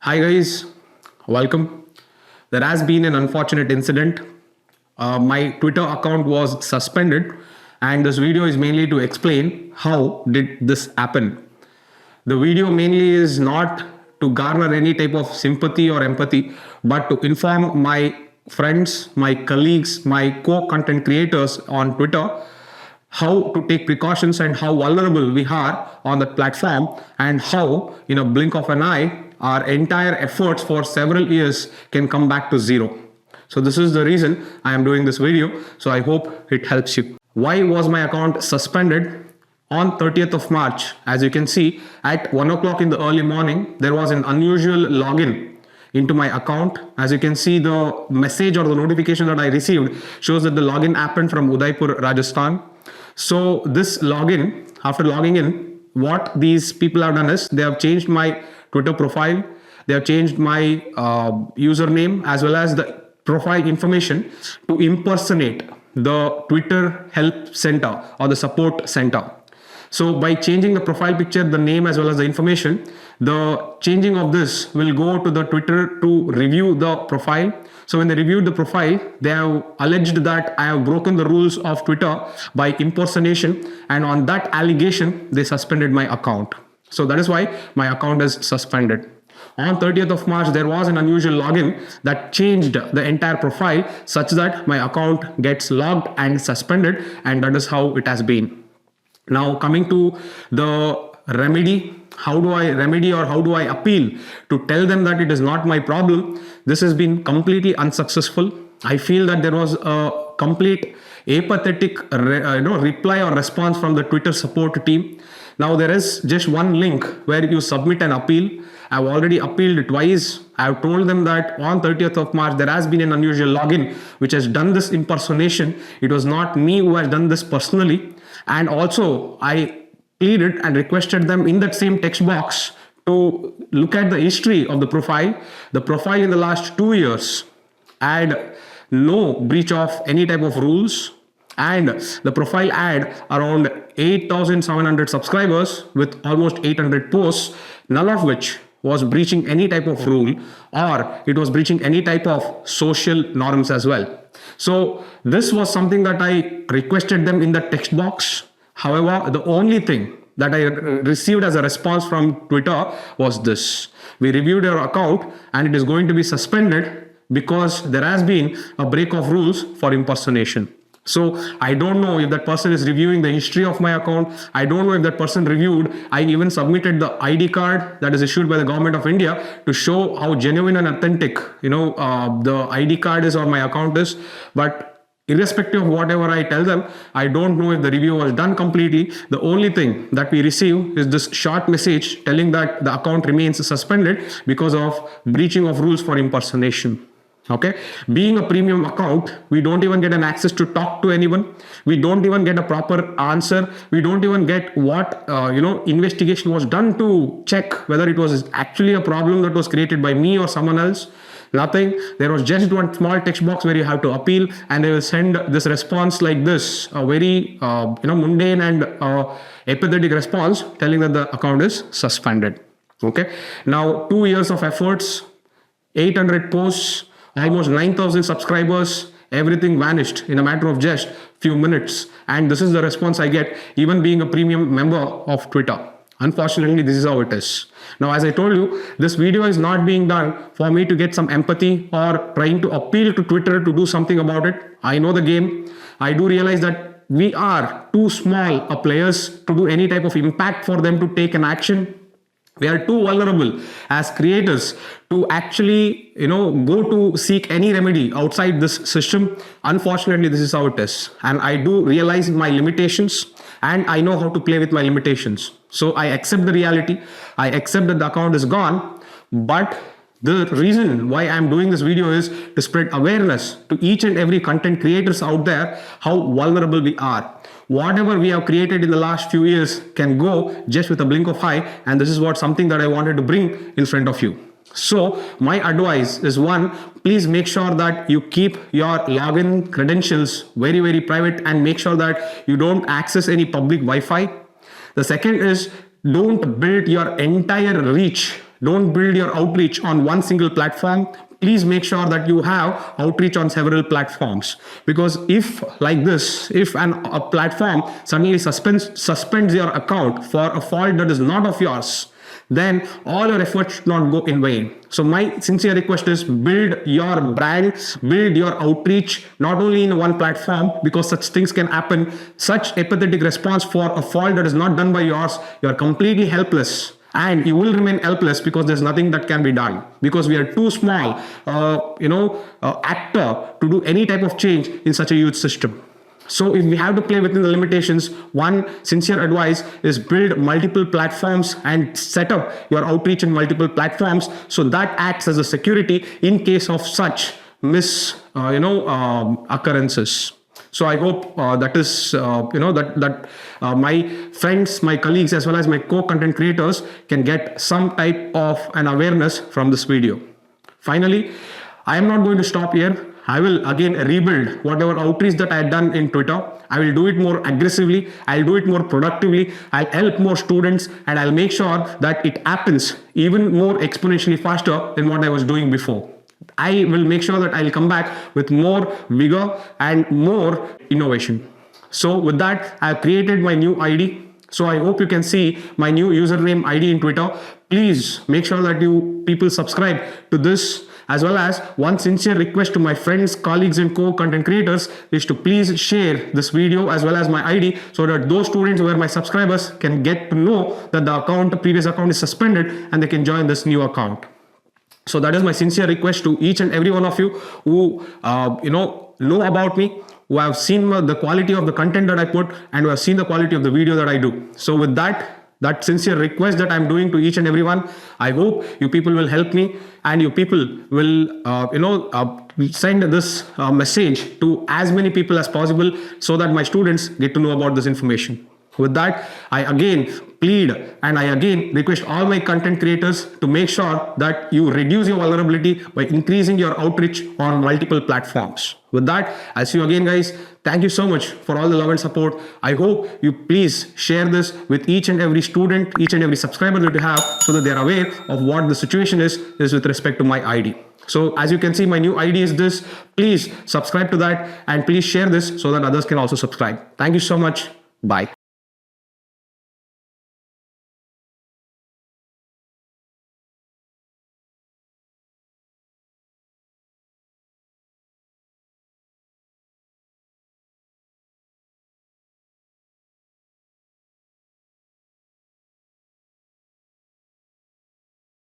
Hi guys, welcome. There has been an unfortunate incident. My Twitter account was suspended, and this video is mainly to explain how did this happen. The video mainly is not to garner any type of sympathy or empathy, but to inform my friends, my colleagues, my co-content creators on Twitter how to take precautions and how vulnerable we are on that platform, and how in a blink of an eye our entire efforts for several years can come back to zero. So this is the reason I am doing this video. So I hope it helps you. Why was my account suspended? On 30th of March, as you can see, at 1 o'clock in the early morning, there was an unusual login into my account. As you can see, the message or the notification that I received shows that the login happened from Udaipur, Rajasthan. So this login, after logging in, what these people have done is they have changed my Twitter profile, they have changed my username as well as the profile information to impersonate the Twitter help center or the support center. So by changing the profile picture, the name as well as the information, the changing of this will go to the Twitter to review the profile. So when they reviewed the profile, they have alleged that I have broken the rules of Twitter by impersonation, and on that allegation, they suspended my account. So that is why my account is suspended. On 30th of March, there was an unusual login that changed the entire profile such that my account gets logged and suspended, and that is how it has been. Now coming to the remedy, how do I remedy or how do I appeal to tell them that it is not my problem? This has been completely unsuccessful. I feel that there was a complete apathetic reply or response from the Twitter support team. Now there is just one link where you submit an appeal. I've already appealed twice. I've told them that on 30th of March there has been an unusual login which has done this impersonation. It was not me who has done this personally. And also I pleaded and requested them in that same text box to look at the history of the profile. The profile in the last 2 years had no breach of any type of rules, and the profile had around 8,700 subscribers with almost 800 posts, none of which was breaching any type of rule or it was breaching any type of social norms as well. So this was something that I requested them in the text box. However, the only thing that I received as a response from Twitter was this: we reviewed your account and it is going to be suspended because there has been a break of rules for impersonation. So I don't know if that person is reviewing the history of my account. I don't know if that person reviewed. I even submitted the ID card that is issued by the government of India to show how genuine and authentic, the ID card is or my account is. But irrespective of whatever I tell them, I don't know if the review was done completely. The only thing that we receive is this short message telling that the account remains suspended because of breaching of rules for impersonation. Okay, being a premium account, we don't even get an access to talk to anyone. We don't even get a proper answer. We don't even get what investigation was done to check whether it was actually a problem that was created by me or someone else. Nothing. There was just one small text box where you have to appeal, and they will send this response like this, a very mundane and apathetic response telling that the account is suspended. Okay, now 2 years of efforts, 800 posts, almost 9,000 subscribers, everything vanished in a matter of just few minutes. And this is the response I get, even being a premium member of Twitter. Unfortunately, this is how it is. Now, as I told you, this video is not being done for me to get some empathy or trying to appeal to Twitter to do something about it. I know the game. I do realize that we are too small a players to do any type of impact for them to take an action. We are too vulnerable as creators to actually, go to seek any remedy outside this system. Unfortunately, this is how it is. And I do realize my limitations and I know how to play with my limitations. So I accept the reality. I accept that the account is gone. But the reason why I'm doing this video is to spread awareness to each and every content creators out there how vulnerable we are. Whatever we have created in the last few years can go just with a blink of eye, and this is something that I wanted to bring in front of you. So my advice is, one, please make sure that you keep your login credentials very, very private and make sure that you don't access any public Wi-Fi. The second is, don't build your entire reach Don't build your outreach on one single platform. Please make sure that you have outreach on several platforms, because if like this, if a platform suddenly suspends your account for a fault that is not of yours, then all your efforts should not go in vain. So my sincere request is, build your brand, build your outreach, not only in one platform, because such things can happen. Such apathetic response for a fault that is not done by yours, you are completely helpless. And you will remain helpless because there's nothing that can be done, because we are too small, actor to do any type of change in such a huge system. So if we have to play within the limitations, one sincere advice is build multiple platforms and set up your outreach in multiple platforms, so that acts as a security in case of such occurrences. So I hope that is, my friends, my colleagues, as well as my co-content creators can get some type of an awareness from this video. Finally, I am not going to stop here. I will again rebuild whatever outreach that I had done in Twitter. I will do it more aggressively. I'll do it more productively. I'll help more students, and I'll make sure that it happens even more exponentially faster than what I was doing before. I will make sure that I'll come back with more vigor and more innovation. So with that, I've created my new ID. So I hope you can see my new username ID in Twitter. Please make sure that you people subscribe to this, as well as one sincere request to my friends, colleagues, and co-content creators is to please share this video as well as my ID, so that those students who are my subscribers can get to know that the previous account is suspended, and they can join this new account. So that is my sincere request to each and every one of you who know about me, who have seen the quality of the content that I put, and who have seen the quality of the video that I do. So with that sincere request that I'm doing to each and everyone, I hope you people will help me, and you people will send this message to as many people as possible, so that my students get to know about this information. With that, I again plead and I again request all my content creators to make sure that you reduce your vulnerability by increasing your outreach on multiple platforms. With that, I'll see you again, guys. Thank you so much for all the love and support. I hope you please share this with each and every student, each and every subscriber that you have, so that they're aware of what the situation is with respect to my ID. So as you can see, my new ID is this. Please subscribe to that, and please share this so that others can also subscribe. Thank you so much. Bye.